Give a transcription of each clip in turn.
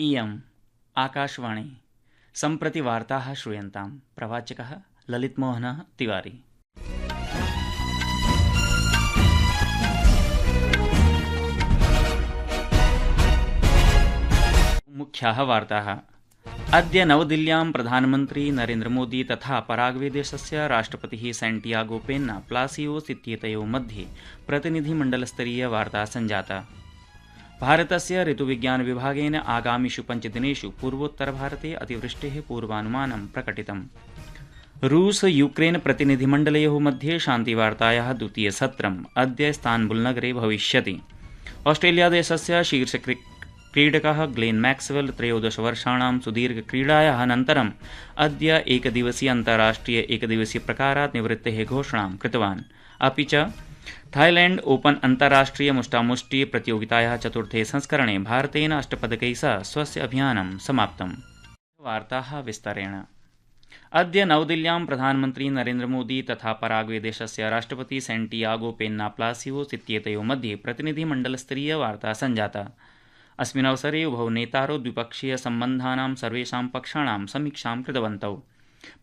इयम् आकाशवाणी सम्प्रति वार्ताः श्रूयन्ताम्। प्रवाचकः ललितमोहनः तिवारी। मुख्याः वार्ताः। अद्य नवदिल्ल्यां प्रधानमन्त्री नरेन्द्रमोदी तथा पराग्वे देशस्य राष्ट्रपतिः सैंटियागो पेन्ना प्लासिओस् इत्येतयोः मध्ये प्रतिनिधिमण्डलस्तरीय वार्ता सञ्जाता। भारतस्य ऋतुविज्ञान विभागेन आगामिषु 5 दिनेषु पूर्वोत्तरभारते अतिवृष्टेः पूर्वानुमानं प्रकटितम्। रूस यूक्रेन प्रतिनिधिमण्डलयोः मध्ये शान्तिवार्तायाः द्वितीयसत्रम् अद्य इस्तान्बुल् नगरे भविष्यति। ऑस्ट्रेलियादेशस्य शीर्षक्रीडकः ग्लेन मैक्सवेल 13 वर्षाणां सुदीर्घक्रीडायाः अनन्तरम् अद्य एकदिवसीय अन्ताराष्ट्रिय एकदिवसीय प्रकारात् निवृत्तेः घोषणां कृतवान्। अपि च थाईलैंड ओपन अन्ताराष्ट्रिय मुष्टामुष्टि प्रतियोगितायाः चतुर्थे संस्करणे भारतेन 8 पदकैः सह स्वस्य अभियानं समाप्तम्। वार्ताः विस्तरेण। अद्य नवदिल्ल्यां प्रधानमन्त्री नरेन्द्रमोदी तथा पराग्वे देशस्य राष्ट्रपति सैंटियागो पेन्ना प्लासिओस् इत्येतयोः मध्ये प्रतिनिधिमण्डलस्तरीय वार्ता सञ्जाता। अस्मिन् अवसरे उभौ नेतारौ द्विपक्षीय सम्बन्धानां सर्वेषां पक्षाणां समीक्षां कृतवन्तौ।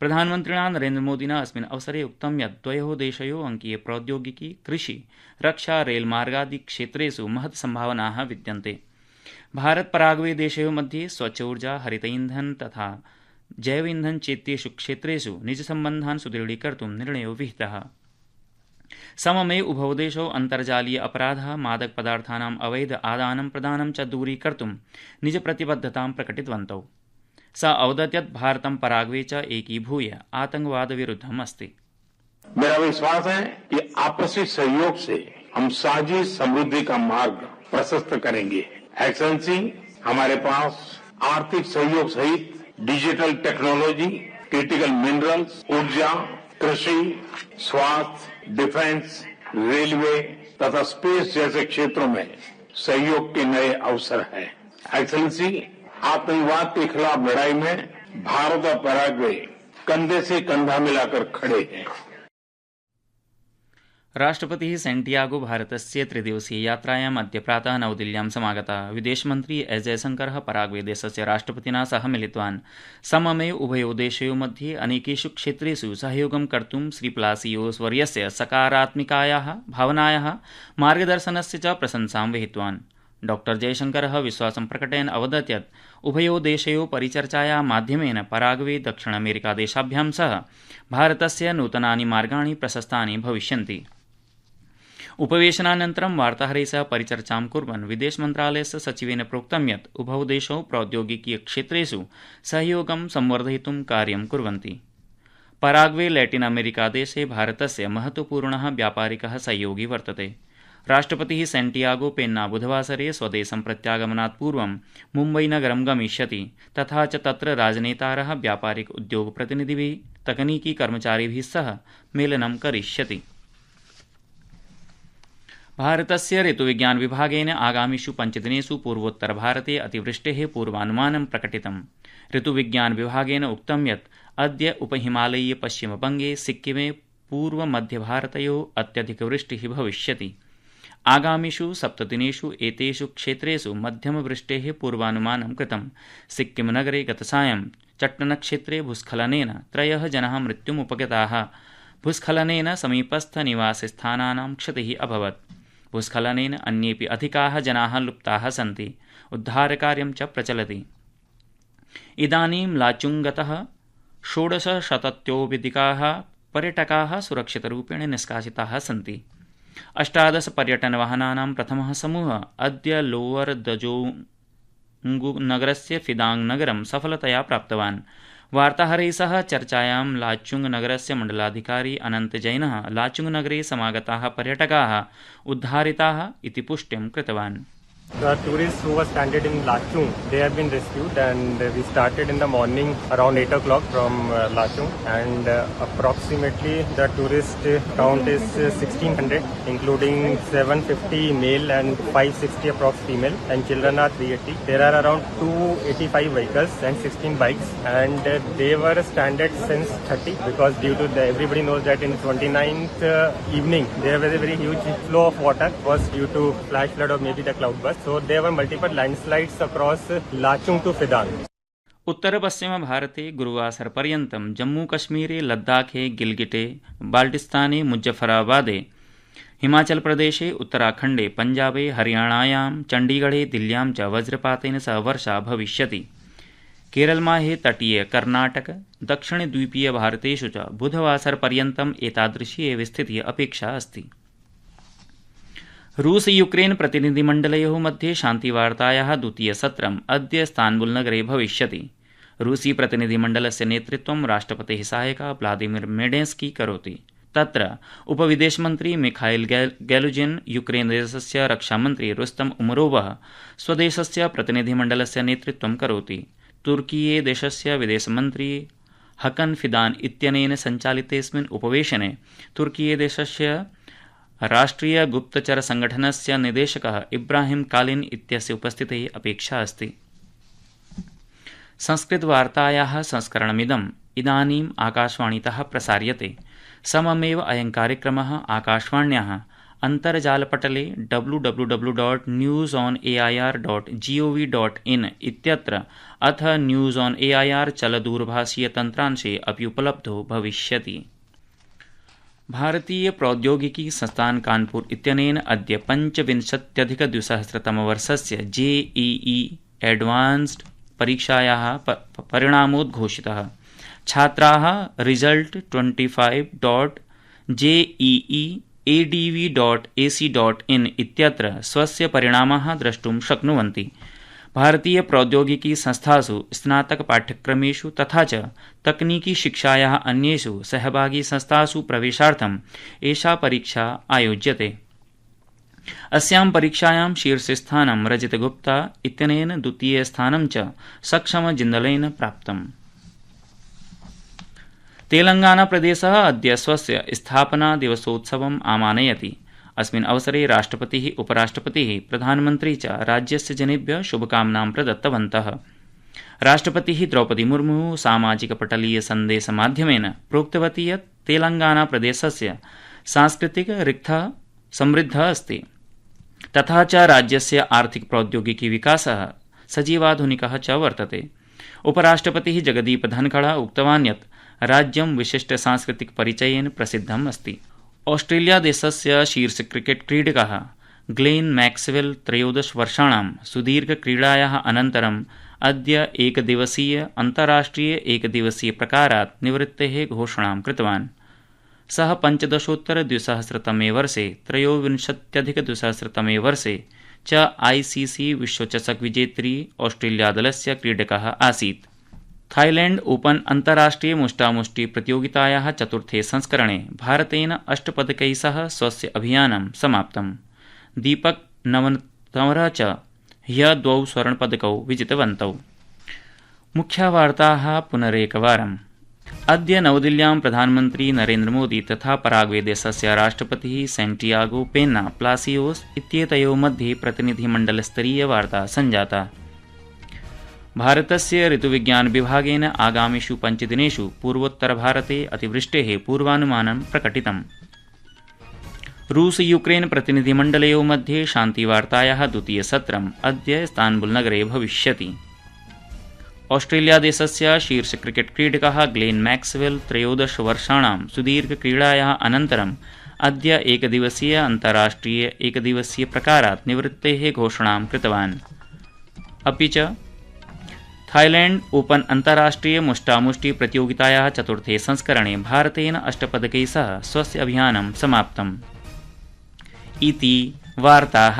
प्रधानमन्त्रिणा नरेन्द्रमोदिना अस्मिन् अवसरे उक्तं यत् द्वयोः देशयोः अंकीय प्रौद्योगिकी, कृषि, रक्षा, रेलमार्गादि क्षेत्रेषु महत् सम्भावनाः विद्यन्ते। भारत पराग्वे देशयोः मध्ये स्वच्छ ऊर्जा, हरित ईंधन तथा जैव ईंधन चेत्येषु क्षेत्रेषु निजसम्बन्धान् सुदृढीकर्तुं निर्णयो विहितः। सममेव उभौ देशौ अन्तर्जालीय अपराधः, मादक पदार्थानाम् अवैध आदानं प्रदानं च दूरीकर्तुं निजप्रतिबद्धतां प्रकटितवन्तौ। स अवदत् यत् भारतं पराग्वे च एकीभूय आतंकवाद विरुद्धम् अस्ति। मेरा विश्वास है कि आपसी सहयोग से हम साझी समृद्धि का मार्ग प्रशस्त करेंगे। एक्सेलेंसी, हमारे पास आर्थिक सहयोग सहित डिजिटल टेक्नोलॉजी, क्रिटिकल मिनरल्स, ऊर्जा, कृषि, स्वास्थ्य, डिफेंस, रेलवे तथा स्पेस जैसे क्षेत्रों में सहयोग के नए अवसर हैं। एक्सेलेंसी, आतंकवाद के खिलाफ लड़ाई में भारत और पैराग्वे कंधे से कंधा मिलाकर खड़े हैं। राष्ट्रपतिः सैंटियागो भारतस्य 3 दिवसीय यात्रायाम् अद्य प्रातः नवदिल्ल्यां समागतः। विदेशमन्त्री एस जयशंकरः पराग्वे देशस्य राष्ट्रपतिना सह मिलितवान्। सममेव उभयोः देशयोः मध्ये अनेकेषु क्षेत्रेषु सहयोगं कर्तुं श्री प्लासिओस् वर्यस्य सकारात्मिकायाः भावनायाः मार्गदर्शनस्य च प्रशंसां विहितवान्। डॉ जयशंकरः विश्वासं प्रकटयन् अवदत् यत् उभयोः देशयोः परिचर्चायाः माध्यमेन पराग्वे दक्षिण अमेरिका देशाभ्यां सह भारतस्य नूतनानि मार्गाणि प्रशस्तानि भविष्यन्ति। उपवेशनानन्तरं वार्ताहरैः सह परिचर्चां कुर्वन् विदेशमन्त्रालयस्य सचिवेन प्रोक्तं यत् उभौ देशौ प्रौद्योगिकीयक्षेत्रेषु सहयोगं संवर्धयितुं कार्यं कुर्वन्ति। पराग्वे लैटिन अमेरिका देशे भारतस्य महत्वपूर्णः व्यापारिकः सहयोगी वर्तते। राष्ट्रपतिः सैंटियागो पेन्ना बुधवासरे स्वदेशं प्रत्यागमनात् पूर्वं मुम्बईनगरं गमिष्यति तथा च तत्र राजनेतारः, व्यापारिक उद्योगप्रतिनिधिभिः, तकनीकी कर्मचारिभिः सह मेलनं करिष्यति। भारतस्य ऋतुविज्ञान विभागेन आगामिषु 5 दिनेषु पूर्वोत्तरभारते अतिवृष्टेः पूर्वानुमानं प्रकटितम्। ऋतुविज्ञान विभागेन उक्तं यत् अद्य उपहिमालयीय पश्चिमबंगे, सिक्किमे, पूर्वमध्यभारतयोः अत्यधिकवृष्टिः भविष्यति। आगामिषु 7 दिनेषु एतेषु क्षेत्रेषु मध्यमवृष्टेः पूर्वानुमानं कृतम्। सिक्किमनगरे गतसायं चट्टनक्षेत्रे भूस्खलनेन 3 जनाः मृत्युम् उपगताः। भूस्खलनेन समीपस्थनिवासस्थानानां क्षतिः अभवत्। भूस्खलनेन अन्येऽपि अधिकाः जनाः लुप्ताः सन्ति। उद्धारकार्यं च प्रचलति। इदानीं लाचुङ्गतः 1600-तोऽधिकाः पर्यटकाः सुरक्षितरूपेण निष्कासिताः सन्ति। 18 पर्यटनवाहनानां प्रथमः समूहः अद्य लोअर दजोङ्गु नगरस्य फिदाङ्ग नगरं सफलतया प्राप्तवान्। वार्ताहरैः सह चर्चायां लाचुङ्ग नगरस्य मण्डलाधिकारी अनन्त जैनः लाचुङ्ग नगरे समागताः पर्यटकाः उद्धारिताः इति पुष्टिं कृतवान्। The tourists who were stranded in Lachung, they have been rescued, and we started in the morning around 8 o'clock from Lachung, and approximately the tourist count is 1600, including 750 male and 560 approx female, and children are 380. There are around 285 vehicles and 16 bikes, and they were stranded since 30 because due to everybody knows that in 29th evening there was a very huge flow of water was due to flash flood or maybe the cloud burst. so there were multiple landslides across Lachung to Fidang. उत्तरपश्चिमभारते गुरुवासरपर्यन्तं जम्मूकश्मीरे लद्दाखे गिल्गिटे बाल्टिस्ताने मुज़फ्फराबादे हिमाचलप्रदेशे उत्तराखण्डे पञ्जाबे हरियाणायां चण्डीगढे दिल्ल्यां च वज्रपातेन सह वर्षा भविष्यति। केरलमाहे तटीय कर्नाटक दक्षिणद्वीपीय भारतेषु च बुधवासरपर्यन्तम् एतादृशी एव स्थितिः अपेक्षा अस्ति। रूस यूक्रेन प्रतिनिधिमण्डलयोः मध्ये शान्तिवार्तायाः द्वितीयसत्रम् अद्य इस्तान्बुलनगरे भविष्यति। रूसी प्रतिनिधिमण्डलस्य नेतृत्वं राष्ट्रपतेः सहायकः व्लादिमीर मेडेन्स्की करोति। तत्र उपविदेशमन्त्री मिखाइल गैलुजिन, यूक्रेनदेशस्य रक्षामन्त्री रुस्तम उमरोवः स्वदेशस्य प्रतिनिधिमण्डलस्य नेतृत्वं करोति। तुर्कीये देशस्य विदेशमन्त्री हकन फिदान इत्यनेन सञ्चालितेऽस्मिन् उपवेशने तुर्कीये देशस्य राष्ट्रिय गुप्तचर संगठनस्य निदेशकः इब्राहिम कालिन इत्यस्य उपस्थितिः अपेक्षा अस्ति। संस्कृतवार्तायाः संस्करणमिदम् इदानीम् आकाशवाणीतः प्रसार्यते। सममेव अयं कार्यक्रमः आकाशवाण्याः अन्तर्जालपटले www.newsonair.gov.in इत्यत्र अथ न्यूज़ ऑन एआईआर चलदूरभाषीयतन्त्रांशे अपि उपलब्धो भविष्यति। भारतीय प्रौद्योगिकी संस्थान कानपुर इत्यनेन अद्य 25,2020 JEE एडवांस्ड परीक्षायाः परिणामोद्घोषितः। छात्राः रिजल्ट 25.jeeadv.ac.in इत्यत्र स्वस्य परिणामाः द्रष्टुं शक्नुवन्ति। भारतीय प्रौद्योगिकी संस्थासु स्नातक पाठ्यक्रमेषु तथा च तकनीकी शिक्षायाः अन्येषु सहभागी संस्थासु प्रवेशार्थम् एषा परीक्षा आयोज्यते। अस्यां परीक्षायां शीर्षस्थानं रजितगुप्ता इत्यनेन द्वितीयस्थानं च सक्षमजिन्दलेन प्राप्तम्। तेलंगानाप्रदेशः अद्य स्वस्य स्थापनादिवसोत्सवम् आमानयति। अस्मिन् अवसरे राष्ट्रपतिः, उपराष्ट्रपतिः, प्रधानमन्त्री च राज्यस्य जनेभ्यः शुभकामनां प्रदत्तवन्तः। राष्ट्रपतिः द्रौपदी मुर्मुः सामाजिकपटलीय सन्देशमाध्यमेन प्रोक्तवती यत् तेलंगानाप्रदेशस्य सांस्कृतिक रिक्थः समृद्धः अस्ति तथा च राज्यस्य आर्थिक प्रौद्योगिकी विकासः सजीवाधुनिकः च वर्तते। उपराष्ट्रपतिः जगदीप धनखड़ उक्तवान् यत् राज्यं विशिष्ट सांस्कृतिक परिचयेन प्रसिद्धम् अस्ति। ऑस्ट्रेलिया देशस्य शीर्ष क्रिकेट क्रीडकः ग्लेन मैक्सवेल 13 वर्षाणां सुदीर्घक्रीडायाः अनन्तरम् अद्य एकदिवसीय प्रकारात् निवृत्तेः घोषणां कृतवान्। सः 15,2000 वर्षे 23,2000 वर्षे च ICC विश्वचषक विजेत्री ऑस्ट्रेलिया दलस्य क्रीडकः आसीत्। थाईलैंड ओपन अन्ताराष्ट्रिय मुष्टामुष्टि प्रतियोगितायाः चतुर्थे संस्करणे भारतेन 8 पदकैः सह स्वस्य अभियानं समाप्तम्। दीपक नवतमरः च ह्यः 2 स्वर्णपदकौ विजितवन्तौ। मुख्यवार्ताः पुनरेकवारम्। अद्य नवदिल्ल्यां प्रधानमन्त्री नरेन्द्र मोदी तथा पराग्वे देशस्य राष्ट्रपतिः सैंटियागो पेन्ना प्लासियोस इत्येतयोः मध्ये प्रतिनिधिमण्डलस्तरीय वार्ता सञ्जाता। भारतस्य ऋतुविज्ञान विभागेन आगामिषु 5 दिनेषु पूर्वोत्तरभारते अतिवृष्टेः पूर्वानुमानं प्रकटितम्। रूस यूक्रेन प्रतिनिधिमण्डलयोः मध्ये शान्तिवार्तायाः द्वितीयसत्रम् अद्य इस्तान्बुलनगरे भविष्यति। ऑस्ट्रेलिया देशस्य शीर्ष क्रिकेट क्रीडकः ग्लेन मैक्सवेल 13 वर्षाणां सुदीर्घक्रीडायाः अनन्तरम् अद्य एकदिवसीय प्रकारात् निवृत्तेः घोषणां कृतवान्। अपि च थाईलैंड ओपन अन्ताराष्ट्रिय मुष्टामुष्टि प्रतियोगितायाः चतुर्थे संस्करणे भारतेन 8 पदकैः सह स्वस्य अभियानं समाप्तम्। इति वार्ताः।